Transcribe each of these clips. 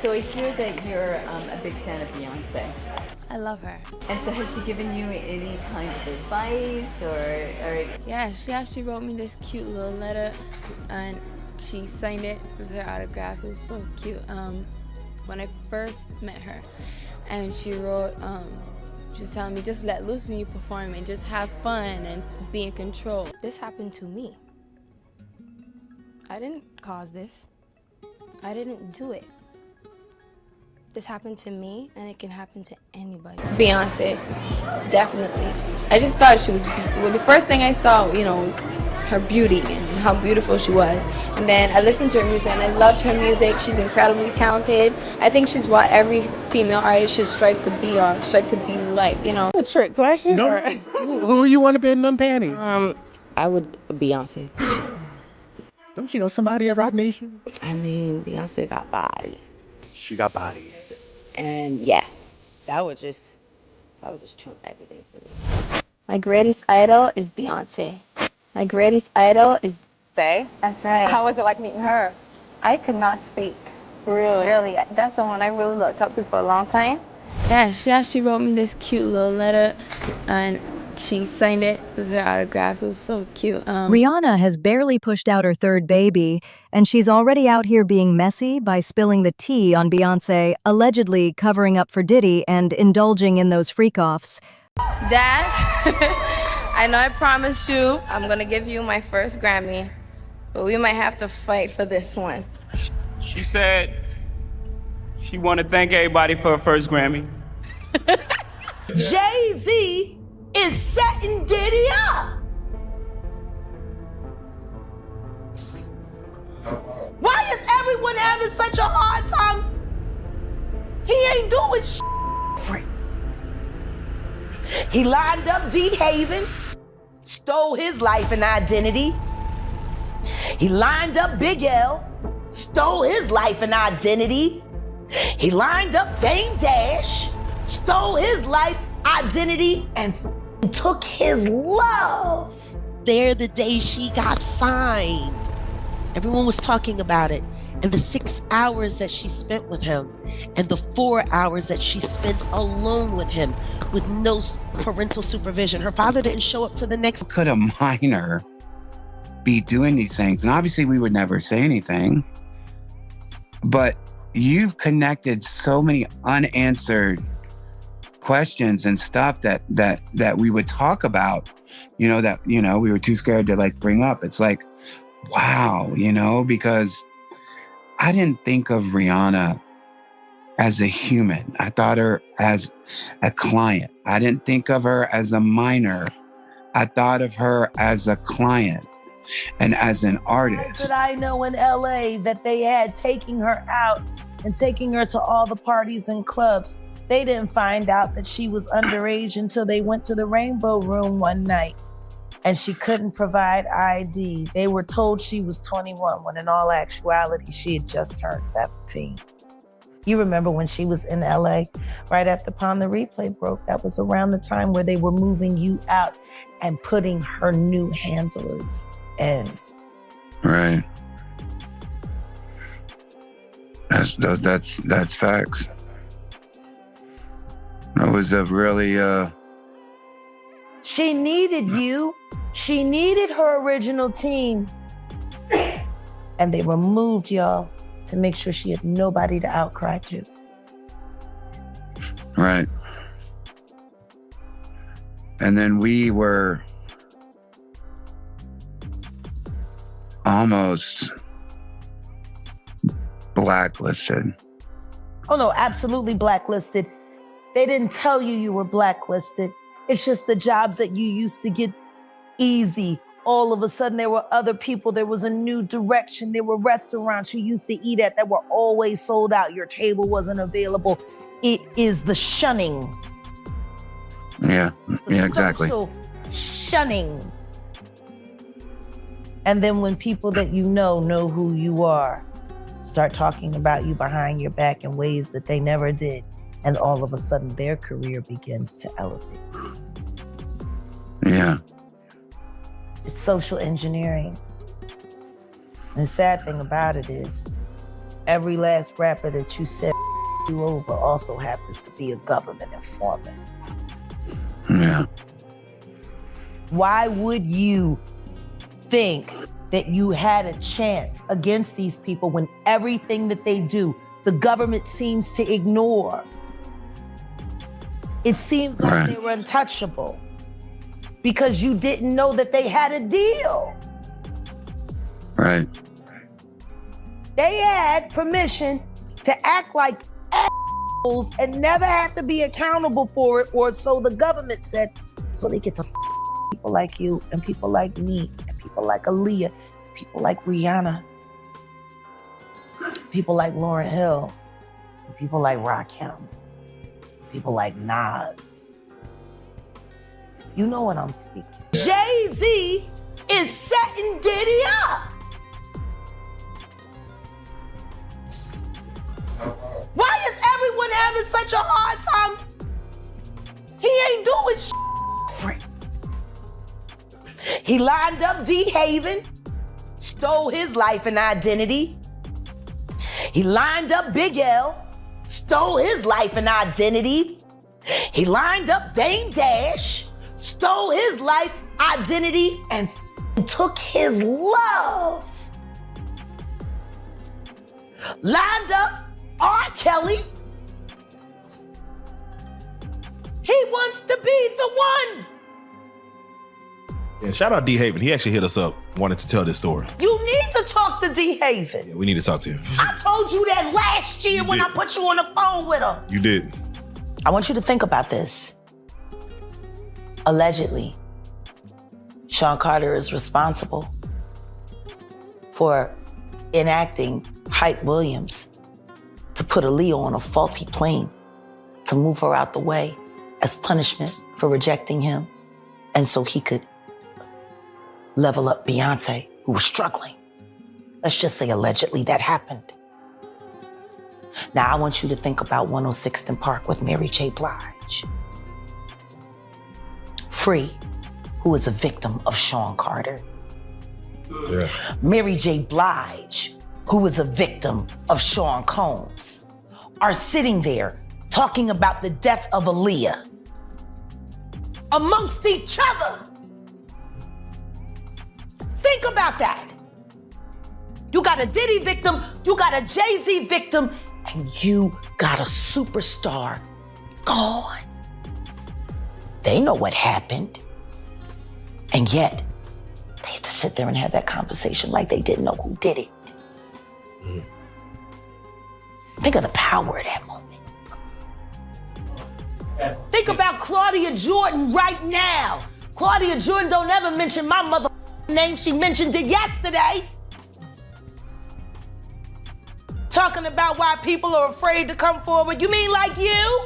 So I hear that you're a big fan of Beyoncé. I love her. And so has she given you any kind of advice or... Yeah, she actually wrote me this cute little letter and she signed it with her autograph. It was so cute. When I first met her, and she wrote, she was telling me, just let loose when you perform and just have fun and be in control. This happened to me. I didn't cause this. I didn't do it. This happened to me, and it can happen to anybody. Beyoncé, definitely. I just thought she was, well, the first thing I saw, you know, was her beauty and how beautiful she was. And then I listened to her music, and I loved her music. She's incredibly talented. I think she's what every female artist should strive to be or strive to be like, you know. A trick question? No. Who you want to be in them panties? I would Beyonce. Don't you know somebody at Rock Nation? I mean, Beyonce got body. She got body. And yeah, that would just trump everything for me. My greatest idol is Beyoncé. My greatest idol is... Say? That's right. How was it like meeting her? I could not speak. Really. That's the one I really looked up to for a long time. Yeah, she actually wrote me this cute little letter and she signed it with her autograph. It was so cute. Rihanna has barely pushed out her third baby, and she's already out here being messy by spilling the tea on Beyoncé, allegedly covering up for Diddy and indulging in those freak-offs. Dad, I know I promised you I'm gonna give you my first Grammy, but we might have to fight for this one. She said she wanted to thank everybody for her first Grammy. Jay-Z is setting Diddy up. Why is everyone having such a hard time? He ain't doing shit. He lined up D. Haven, stole his life and identity. He lined up Big L, stole his life and identity. He lined up Dame Dash, stole his life, identity, and took his love. There, the day she got signed, everyone was talking about it, and the 6 hours that she spent with him, and the 4 hours that she spent alone with him, with no parental supervision. Her father didn't show up to the next. Could a minor be doing these things? And obviously we would never say anything, but you've connected so many unanswered questions and stuff that we would talk about, that we were too scared to like bring up. It's like, wow, because I didn't think of Rihanna as a human. I thought her as a client. I didn't think of her as a minor. I thought of her as a client and as an artist. That I know in LA that they had taking her out and taking her to all the parties and clubs. They didn't find out that she was underage until they went to the Rainbow Room one night and she couldn't provide ID. They were told she was 21 when in all actuality, she had just turned 17. You remember when she was in LA right after Upon the Replay broke? That was around the time where they were moving you out and putting her new handlers in. Right. That's facts. It was a really, She needed you. She needed her original team. And they removed y'all to make sure she had nobody to outcry to. Right. And then we were almost blacklisted. Oh no, absolutely blacklisted. They didn't tell you you were blacklisted. It's just the jobs that you used to get easy. All of a sudden, there were other people. There was a new direction. There were restaurants you used to eat at that were always sold out. Your table wasn't available. It is the shunning. Yeah, exactly. Social shunning. And then when people that you know who you are, start talking about you behind your back in ways that they never did. And all of a sudden, their career begins to elevate. Yeah. It's social engineering. And the sad thing about it is, every last rapper that you said you over also happens to be a government informant. Yeah. Why would you think that you had a chance against these people when everything that they do, the government seems to ignore? It seems like they were untouchable because you didn't know that they had a deal. Right. They had permission to act like assholes and never have to be accountable for it, or so the government said, so they get to people like you and people like me and people like Aaliyah, people like Rihanna, people like Lauryn Hill, people like Rakim, people like Nas. You know what I'm speaking. Jay-Z is setting Diddy up. Why is everyone having such a hard time? He ain't doing shit. He lined up D. Haven, stole his life and identity. He lined up Big L, stole his life and identity. He lined up Dame Dash, stole his life, identity, and took his love. Lined up R. Kelly. He wants to be the one. Yeah, shout out D. Haven. He actually hit us up, wanted to tell this story. You need to talk to D. Haven. Yeah, we need to talk to him. I told you that last year when I put you on the phone with him. You did. I want you to think about this. Allegedly, Sean Carter is responsible for enacting Hype Williams to put Aaliyah on a faulty plane to move her out the way as punishment for rejecting him, and so he could level up Beyoncé, who was struggling. Let's just say allegedly that happened. Now I want you to think about 106th and Park with Mary J. Blige. Free, who is a victim of Sean Carter. Yeah. Mary J. Blige, who is a victim of Sean Combs, are sitting there talking about the death of Aaliyah amongst each other. Think about that. You got a Diddy victim, you got a Jay-Z victim, and you got a superstar gone. They know what happened. And yet, they had to sit there and have that conversation like they didn't know who did it. Think of the power of that moment. Think about Claudia Jordan right now. Claudia Jordan don't ever mention my mother name. She mentioned it yesterday. Talking about why people are afraid to come forward. You mean like you?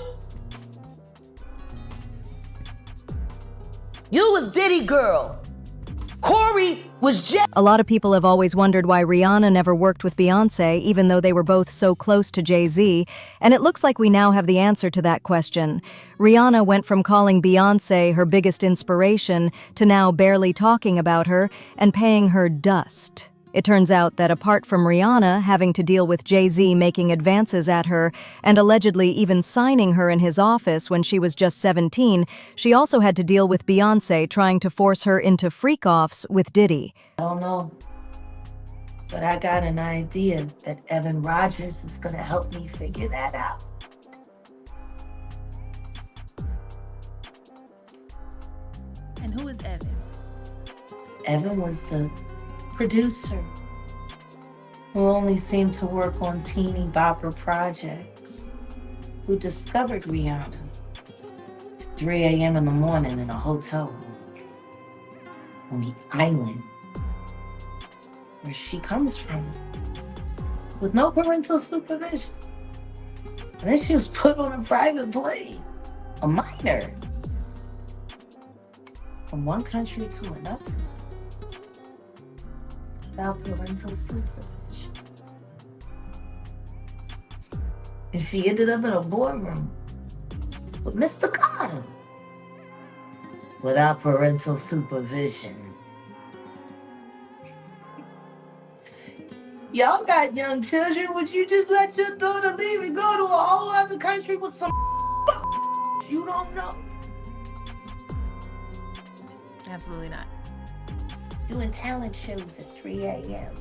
You was Diddy girl. Corey was Jay. A lot of people have always wondered why Rihanna never worked with Beyoncé, even though they were both so close to Jay-Z, and it looks like we now have the answer to that question. Rihanna went from calling Beyoncé her biggest inspiration to now barely talking about her and paying her dust. It turns out that apart from Rihanna having to deal with Jay-Z making advances at her and allegedly even signing her in his office when she was just 17, she also had to deal with Beyoncé trying to force her into Freakoffs with Diddy. I don't know, but I got an idea that Evan Rogers is gonna help me figure that out. And who is Evan? Evan was the producer who only seemed to work on teeny bopper projects, who discovered Rihanna at 3 a.m. in the morning in a hotel room on the island where she comes from, with no parental supervision. And then she was put on a private plane, a minor, from one country to another, without parental supervision. And she ended up in a boardroom with Mr. Carter without parental supervision. Y'all got young children. Would you just let your daughter leave and go to a whole other country with some you don't know? Absolutely not. Doing talent shows at 3 a.m.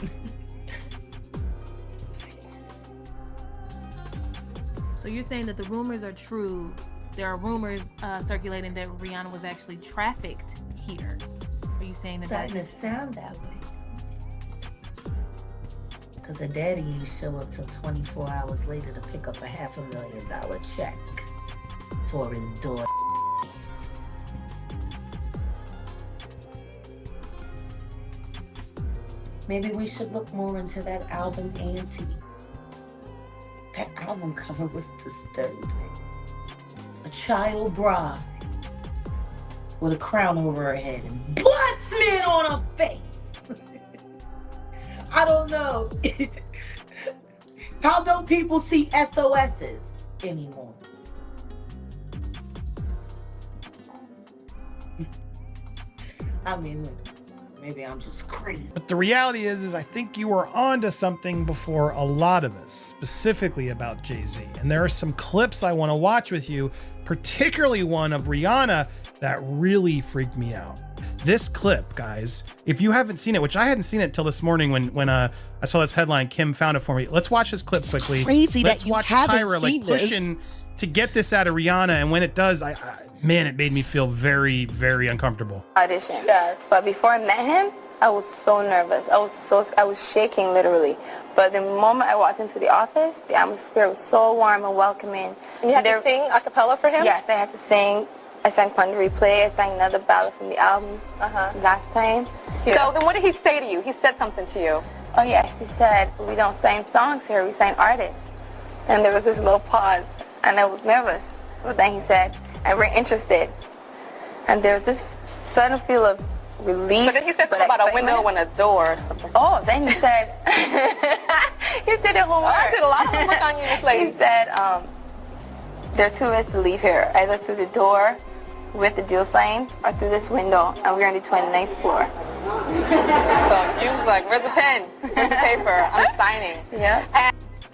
So you're saying that the rumors are true. There are rumors circulating that Rihanna was actually trafficked here. Are you saying that Starting to sound that way. Because her daddy ain't show up till 24 hours later to pick up a $500,000 check for his daughter. Maybe we should look more into that album, Anti. That album cover was disturbing. A child bride with a crown over her head and blood smeared on her face. I don't know. How don't people see SOSs anymore? I mean, maybe I'm just crazy. But the reality is I think you were onto something before a lot of us, specifically about Jay-Z. And there are some clips I want to watch with you, particularly one of Rihanna that really freaked me out. This clip, guys, if you haven't seen it, which I hadn't seen it till this morning when I saw this headline, Kim found it for me. Let's watch this clip quickly. Crazy Let's that you watch haven't Tyra seen pushing to get this out of Rihanna, and when it does, man, it made me feel very, very uncomfortable. Audition. Yes. But before I met him, I was so nervous. I was shaking literally. But the moment I walked into the office, the atmosphere was so warm and welcoming. And you had to sing a cappella for him? Yes, I had to sing. I sang Pon de Replay. I sang another ballad from the album last time. So then what did he say to you? He said something to you. Oh yes, he said, we don't sign songs here, we sign artists. And there was this little pause, and I was nervous. But then he said, and we're interested. And there was this sudden feel of relief. But then he said something about a window and a door or something. Oh, then he said, he did it homework. I did a lot of homework on you, this lady. He said, there are two ways to leave here, either through the door with the deal sign or through this window, and we're on the 29th floor. So you was like, where's the pen? Where's the paper? I'm signing. Yeah.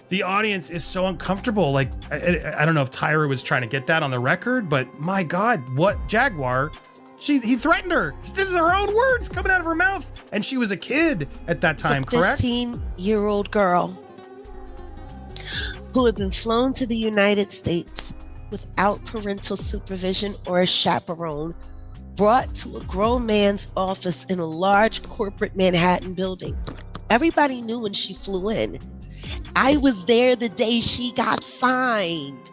The audience is so uncomfortable. Like, I don't know if Tyra was trying to get that on the record, but my God, what Jaguar? He threatened her. This is her own words coming out of her mouth. And she was a kid at that time, correct? 15-year-old girl who had been flown to the United States without parental supervision or a chaperone, brought to a grown man's office in a large corporate Manhattan building. Everybody knew when she flew in. I was there the day she got signed.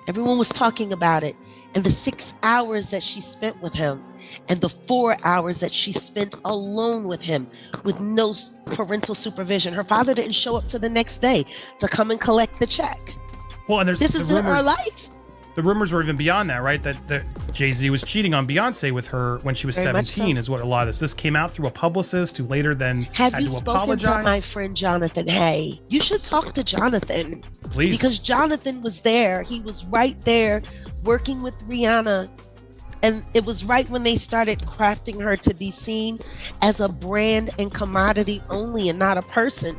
Everyone was talking about it. And the 6 hours that she spent with him, and the 4 hours that she spent alone with him with no parental supervision. Her father didn't show up till the next day to come and collect the check. Well, and there's this is her life. The rumors were even beyond that, right? That Jay-Z was cheating on Beyonce with her when she was 17 is what a lot of this came out through a publicist who later then had to you spoken apologize. to my friend Jonathan? Hey, you should talk to Jonathan. Please. Because Jonathan was there. He was right there working with Rihanna. And it was right when they started crafting her to be seen as a brand and commodity only and not a person.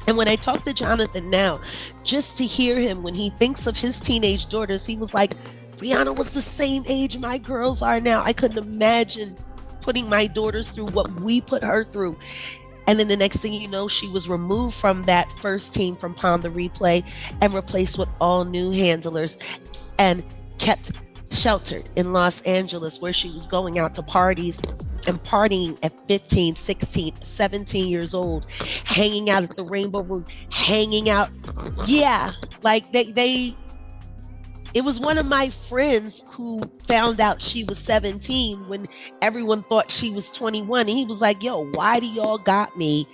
And when I talk to Jonathan now, just to hear him when he thinks of his teenage daughters, he was like, Rihanna was the same age my girls are now. I couldn't imagine putting my daughters through what we put her through. And then the next thing you know, she was removed from that first team from Pon de Replay and replaced with all new handlers and kept sheltered in Los Angeles, where she was going out to parties and partying at 15, 16, 17 years old, hanging out at the Rainbow Room, hanging out. Yeah, like it was one of my friends who found out she was 17 when everyone thought she was 21. And he was like, yo, why do y'all got me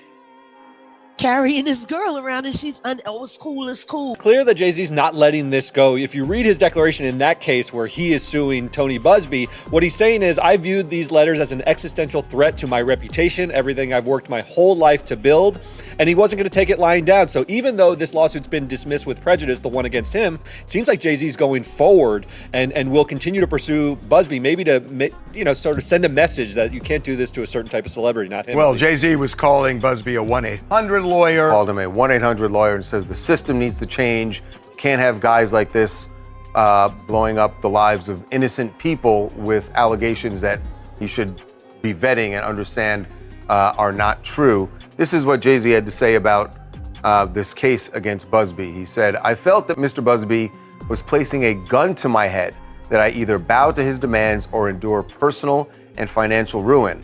carrying this girl around and she's it's cool. Clear that Jay-Z's not letting this go. If you read his declaration in that case where he is suing Tony Busby, what he's saying is, I viewed these letters as an existential threat to my reputation, everything I've worked my whole life to build, and he wasn't going to take it lying down. So even though this lawsuit's been dismissed with prejudice, the one against him, it seems like Jay-Z's going forward and will continue to pursue Busby, maybe to, sort of send a message that you can't do this to a certain type of celebrity, not him. Well, Jay-Z was calling Busby a 1-800 lawyer called him a 1-800 lawyer and says the system needs to change. Can't have guys like this blowing up the lives of innocent people with allegations that he should be vetting and understand are not true. This is what Jay-Z had to say about this case against Busby. He said, "I felt that Mr. Busby was placing a gun to my head, that I either bow to his demands or endure personal and financial ruin."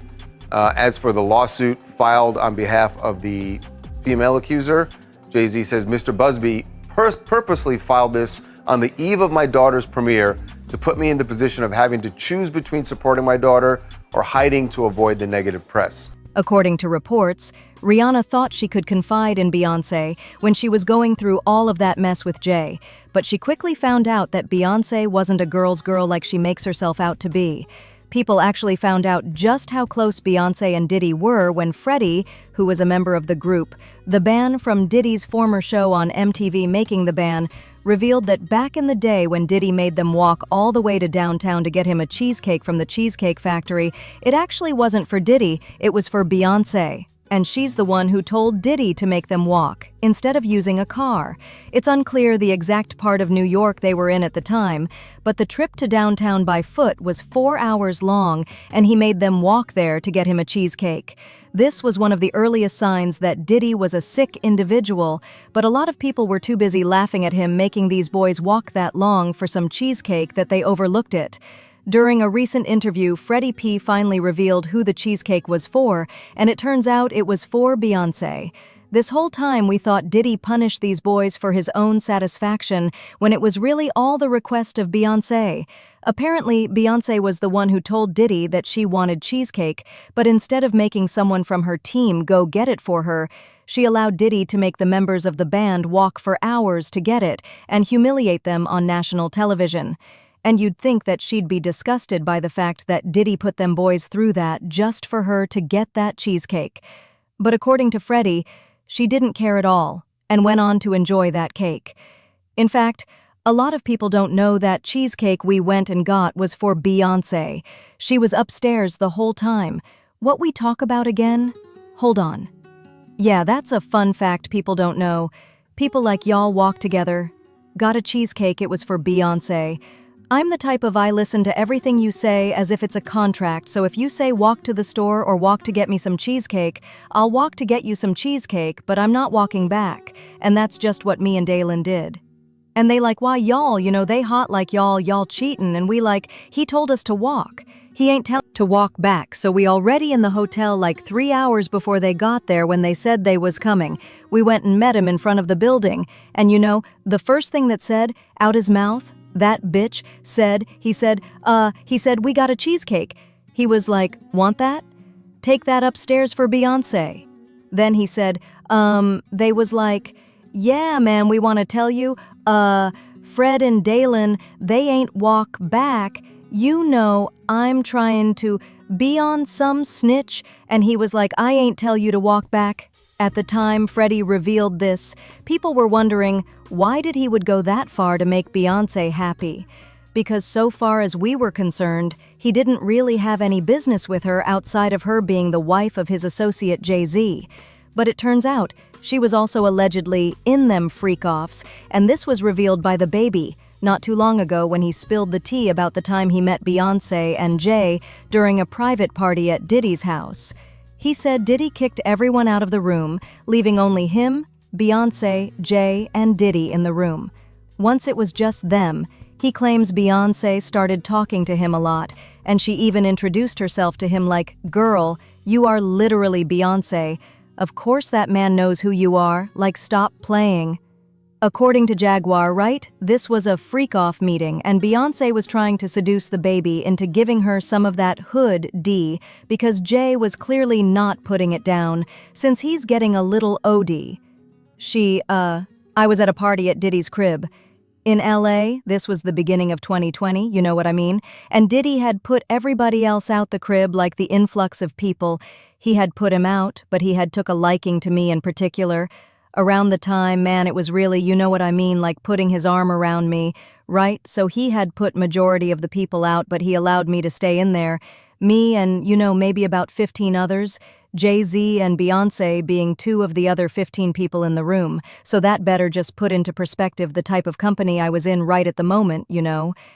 As for the lawsuit filed on behalf of the female accuser, Jay-Z says, "Mr. Busby purposely filed this on the eve of my daughter's premiere to put me in the position of having to choose between supporting my daughter or hiding to avoid the negative press." According to reports, Rihanna thought she could confide in Beyoncé when she was going through all of that mess with Jay, but she quickly found out that Beyoncé wasn't a girl's girl like she makes herself out to be. People actually found out just how close Beyoncé and Diddy were when Freddie, who was a member of the group, the band from Diddy's former show on MTV Making the Band, revealed that back in the day when Diddy made them walk all the way to downtown to get him a cheesecake from the Cheesecake Factory, it actually wasn't for Diddy, it was for Beyoncé. And she's the one who told Diddy to make them walk, instead of using a car. It's unclear the exact part of New York they were in at the time, but the trip to downtown by foot was 4 hours long, and he made them walk there to get him a cheesecake. This was one of the earliest signs that Diddy was a sick individual, but a lot of people were too busy laughing at him making these boys walk that long for some cheesecake that they overlooked it. During a recent interview, Freddie P finally revealed who the cheesecake was for, and it turns out it was for Beyoncé. This whole time we thought Diddy punished these boys for his own satisfaction, when it was really all the request of Beyoncé. Apparently, Beyoncé was the one who told Diddy that she wanted cheesecake, but instead of making someone from her team go get it for her, she allowed Diddy to make the members of the band walk for hours to get it and humiliate them on national television. And you'd think that she'd be disgusted by the fact that Diddy put them boys through that just for her to get that cheesecake. But according to Freddie, she didn't care at all and went on to enjoy that cake. In fact, a lot of people don't know that cheesecake we went and got was for Beyoncé. She was upstairs the whole time. What we talk about again? Hold on. Yeah, that's a fun fact people don't know. People like y'all walk together. Got a cheesecake, it was for Beyoncé. I'm the type of I listen to everything you say as if it's a contract, so if you say walk to the store or walk to get me some cheesecake, I'll walk to get you some cheesecake, but I'm not walking back. And that's just what me and Dalen did. And they like, why y'all, they hot like y'all cheatin', and we like, he told us to walk. He ain't tell to walk back, so we already in the hotel like 3 hours before they got there when they said they was coming. We went and met him in front of the building, and the first thing that said out his mouth, that bitch said, he said, we got a cheesecake. He was like, want that? Take that upstairs for Beyoncé. Then he said, they was like, yeah, man, we want to tell you, Fred and Dalen, they ain't walk back. I'm trying to be on some snitch. And he was like, I ain't tell you to walk back. At the time Freddie revealed this, people were wondering, why did he would go that far to make Beyoncé happy? Because so far as we were concerned, he didn't really have any business with her outside of her being the wife of his associate Jay-Z. But it turns out, she was also allegedly in them freakoffs, and this was revealed by the baby not too long ago when he spilled the tea about the time he met Beyoncé and Jay during a private party at Diddy's house. He said Diddy kicked everyone out of the room, leaving only him, Beyoncé, Jay, and Diddy in the room. Once it was just them, he claims Beyoncé started talking to him a lot, and she even introduced herself to him like, girl, you are literally Beyoncé. Of course that man knows who you are, like stop playing. According to Jaguar, right, this was a freak-off meeting, and Beyoncé was trying to seduce the baby into giving her some of that hood D, because Jay was clearly not putting it down, since he's getting a little OD. I was at a party at Diddy's crib. In LA, this was the beginning of 2020, you know what I mean? And Diddy had put everybody else out the crib like the influx of people. He had put him out, but he had took a liking to me in particular. Around the time, man, it was really, you know what I mean, like putting his arm around me, right? So he had put majority of the people out, but he allowed me to stay in there. Me and, maybe about 15 others. Jay-Z and Beyoncé being 2 of the other 15 people in the room, so that better just put into perspective the type of company I was in right at the moment,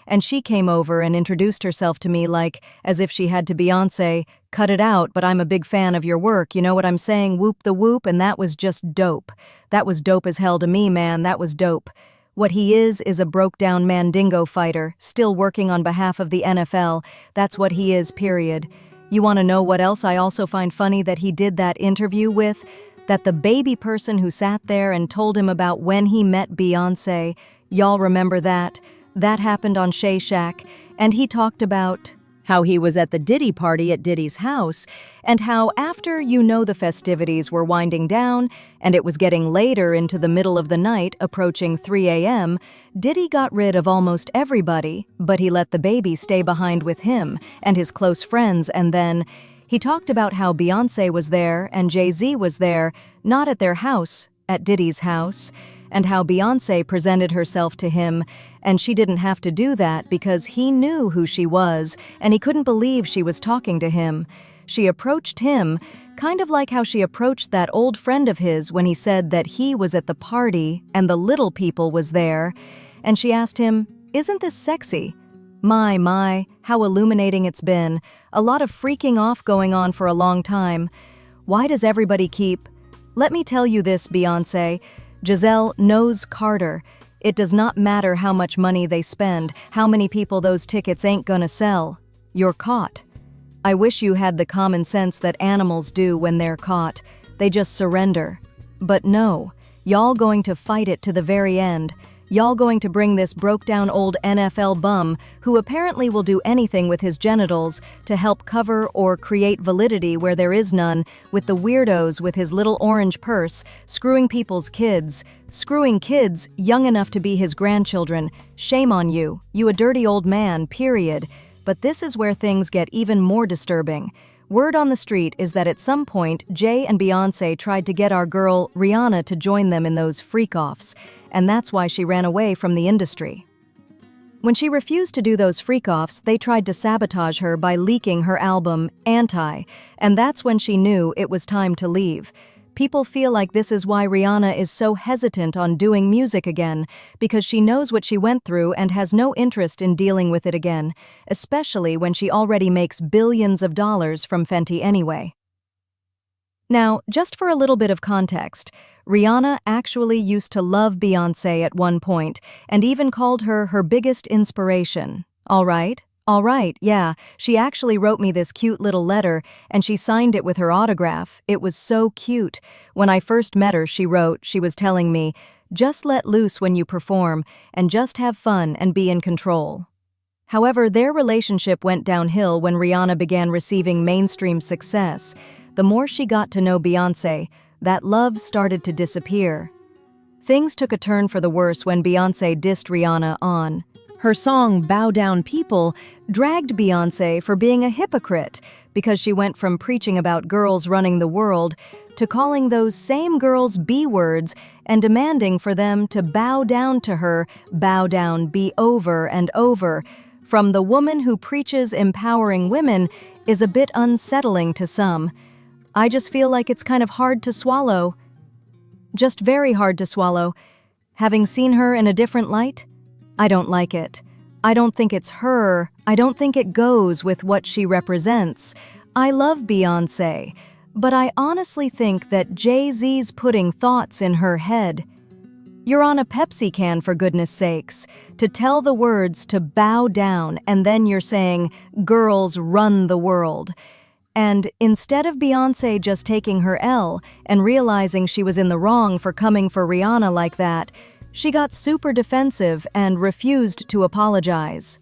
And she came over and introduced herself to me like, as if she had to Beyoncé, cut it out, but I'm a big fan of your work, you know what I'm saying, whoop the whoop, and that was just dope. That was dope as hell to me, man, that was dope. What he is a broke-down mandingo fighter, still working on behalf of the NFL. That's what he is, period. You want to know what else I also find funny that he did that interview with? That the baby person who sat there and told him about when he met Beyoncé, y'all remember that? That happened on Shay Shack, and he talked about how he was at the Diddy party at Diddy's house, and how after the festivities were winding down, and it was getting later into the middle of the night, approaching 3 a.m., Diddy got rid of almost everybody, but he let the baby stay behind with him and his close friends, and then he talked about how Beyoncé was there and Jay-Z was there, not at their house, at Diddy's house, and how Beyoncé presented herself to him, and she didn't have to do that because he knew who she was, and he couldn't believe she was talking to him. She approached him, kind of like how she approached that old friend of his when he said that he was at the party and the little people was there, and she asked him, "Isn't this sexy?" My, how illuminating it's been. A lot of freaking off going on for a long time. Why does everybody keep... Let me tell you this, Beyoncé. Giselle knows Carter. It does not matter how much money they spend, how many people those tickets ain't gonna sell. You're caught. I wish you had the common sense that animals do when they're caught. They just surrender. But no, y'all going to fight it to the very end. Y'all going to bring this broke-down old NFL bum, who apparently will do anything with his genitals, to help cover or create validity where there is none, with the weirdos with his little orange purse, screwing people's kids. Screwing kids young enough to be his grandchildren. Shame on you, you a dirty old man, period. But this is where things get even more disturbing. Word on the street is that at some point, Jay and Beyoncé tried to get our girl, Rihanna, to join them in those freakoffs, and that's why she ran away from the industry. When she refused to do those freakoffs, they tried to sabotage her by leaking her album, Anti, and that's when she knew it was time to leave. People feel like this is why Rihanna is so hesitant on doing music again, because she knows what she went through and has no interest in dealing with it again, especially when she already makes billions of dollars from Fenty anyway. Now, just for a little bit of context, Rihanna actually used to love Beyoncé at one point, and even called her her biggest inspiration. All right, yeah, she actually wrote me this cute little letter, and she signed it with her autograph. It was so cute. When I first met her, she wrote, she was telling me, "Just let loose when you perform, and just have fun and be in control." However, their relationship went downhill when Rihanna began receiving mainstream success. The more she got to know Beyoncé, that love started to disappear. Things took a turn for the worse when Beyoncé dissed Rihanna on. Her song Bow Down People dragged Beyoncé for being a hypocrite because she went from preaching about girls running the world to calling those same girls B-words and demanding for them to bow down to her, bow down, be over and over. From the woman who preaches empowering women is a bit unsettling to some. I just feel like it's kind of hard to swallow. Just very hard to swallow. Having seen her in a different light, I don't like it. I don't think it's her. I don't think it goes with what she represents. I love Beyoncé, but I honestly think that Jay-Z's putting thoughts in her head. You're on a Pepsi can, for goodness sakes, to tell the words to bow down, and then you're saying, "Girls run the world." And instead of Beyoncé just taking her L and realizing she was in the wrong for coming for Rihanna like that, she got super defensive and refused to apologize.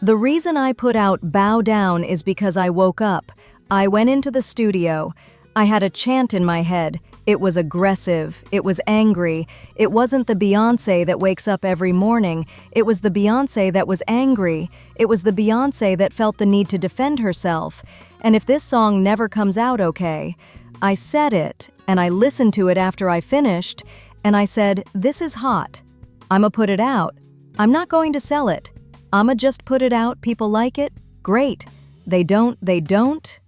The reason I put out "bow down" is because I woke up. I went into the studio. I had a chant in my head. It was aggressive. It was angry. It wasn't the Beyoncé that wakes up every morning. It was the Beyoncé that was angry. It was the Beyoncé that felt the need to defend herself. And if this song never comes out okay, I said it, and I listened to it after I finished, and I said, "This is hot. I'ma put it out. I'm not going to sell it. I'ma just put it out. People like it? Great. they don't.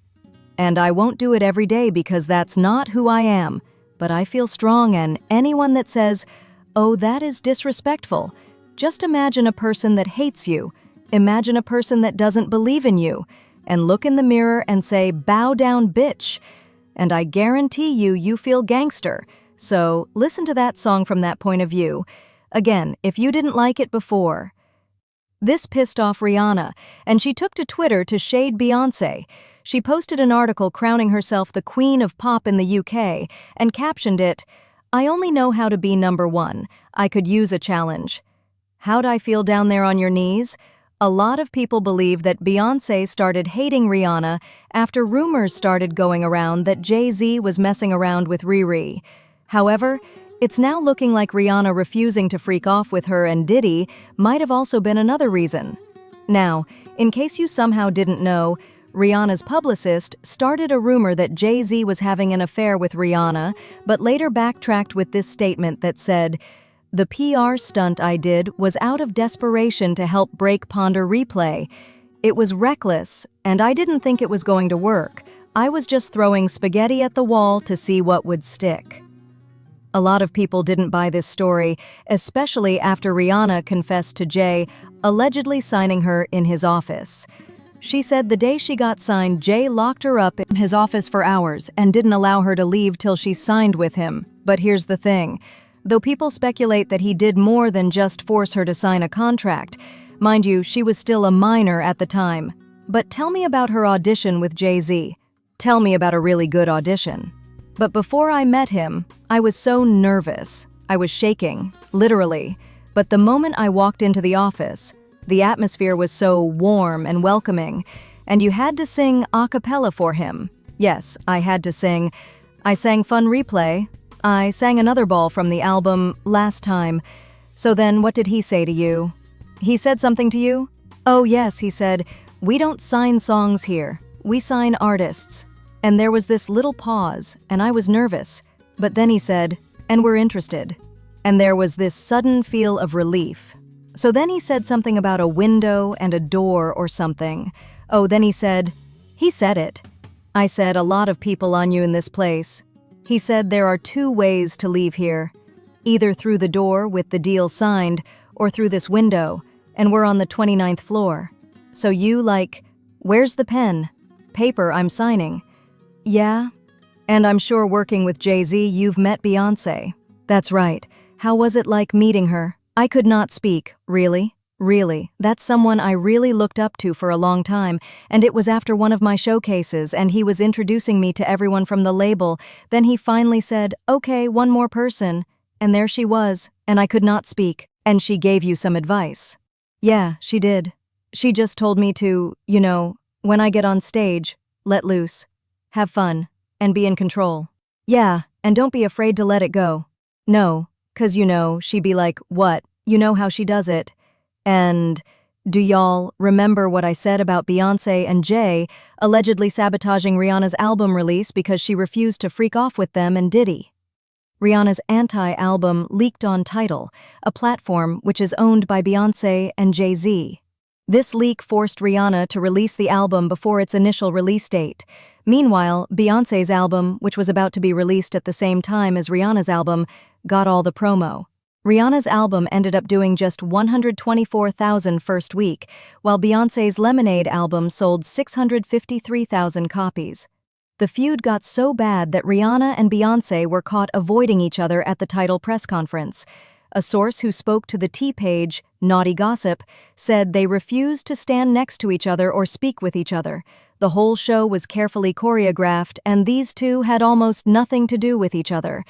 And I won't do it every day because that's not who I am. But I feel strong, and anyone that says, oh, that is disrespectful, just imagine a person that hates you. Imagine a person that doesn't believe in you. And look in the mirror and say, bow down, bitch. And I guarantee you feel gangster. So listen to that song from that point of view. Again, if you didn't like it before. This pissed off Rihanna, and she took to Twitter to shade Beyoncé. She posted an article crowning herself the queen of pop in the UK and captioned it, I only know how to be number one. I could use a challenge. How'd I feel down there on your knees? A lot of people believe that Beyoncé started hating Rihanna after rumors started going around that Jay-Z was messing around with Riri. However, it's now looking like Rihanna refusing to freak off with her and Diddy might have also been another reason. Now, in case you somehow didn't know, Rihanna's publicist started a rumor that Jay-Z was having an affair with Rihanna, but later backtracked with this statement that said, the PR stunt I did was out of desperation to help break Ponder Replay. It was reckless, and I didn't think it was going to work. I was just throwing spaghetti at the wall to see what would stick. A lot of people didn't buy this story, especially after Rihanna confessed to Jay, allegedly signing her in his office. She said the day she got signed, Jay locked her up in his office for hours and didn't allow her to leave till she signed with him. But here's the thing. Though people speculate that he did more than just force her to sign a contract, mind you, she was still a minor at the time. But tell me about her audition with Jay-Z. Tell me about a really good audition. But before I met him, I was so nervous. I was shaking, literally. But the moment I walked into the office, the atmosphere was so warm and welcoming, and you had to sing a cappella for him. Yes, I had to sing. I sang Fun Replay. I sang another ball from the album Last Time. So then what did he say to you? He said something to you? Oh yes, he said, we don't sign songs here. We sign artists. And there was this little pause, and I was nervous. But then he said, and we're interested. And there was this sudden feel of relief. So then he said something about a window and a door or something. Oh, then he said it. I said, a lot of people on you in this place. He said there are two ways to leave here. Either through the door with the deal signed, or through this window, and we're on the 29th floor. So you where's the pen? Paper I'm signing. Yeah? And I'm sure working with Jay-Z you've met Beyoncé. That's right. How was it like meeting her? I could not speak. Really? Really. That's someone I really looked up to for a long time, and it was after one of my showcases and he was introducing me to everyone from the label. Then he finally said, okay, one more person. And there she was, and I could not speak. And she gave you some advice. Yeah, she did. She just told me to, when I get on stage, let loose. Have fun, and be in control. Yeah, and don't be afraid to let it go. No, 'cause she'd be like, what? You know how she does it. And do y'all remember what I said about Beyoncé and Jay allegedly sabotaging Rihanna's album release because she refused to freak off with them and Diddy? Rihanna's Anti album leaked on Tidal, a platform which is owned by Beyoncé and Jay-Z. This leak forced Rihanna to release the album before its initial release date. Meanwhile, Beyoncé's album, which was about to be released at the same time as Rihanna's album, got all the promo. Rihanna's album ended up doing just 124,000 first week, while Beyoncé's Lemonade album sold 653,000 copies. The feud got so bad that Rihanna and Beyoncé were caught avoiding each other at the Tidal press conference. A source who spoke to the T-page, Naughty Gossip, said they refused to stand next to each other or speak with each other. The whole show was carefully choreographed, and these two had almost nothing to do with each other.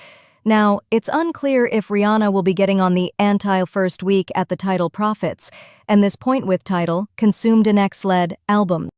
Now, it's unclear if Rihanna will be getting on the anti-first week at the Tidal profits, and this point with Tidal, Consumed an X-led album.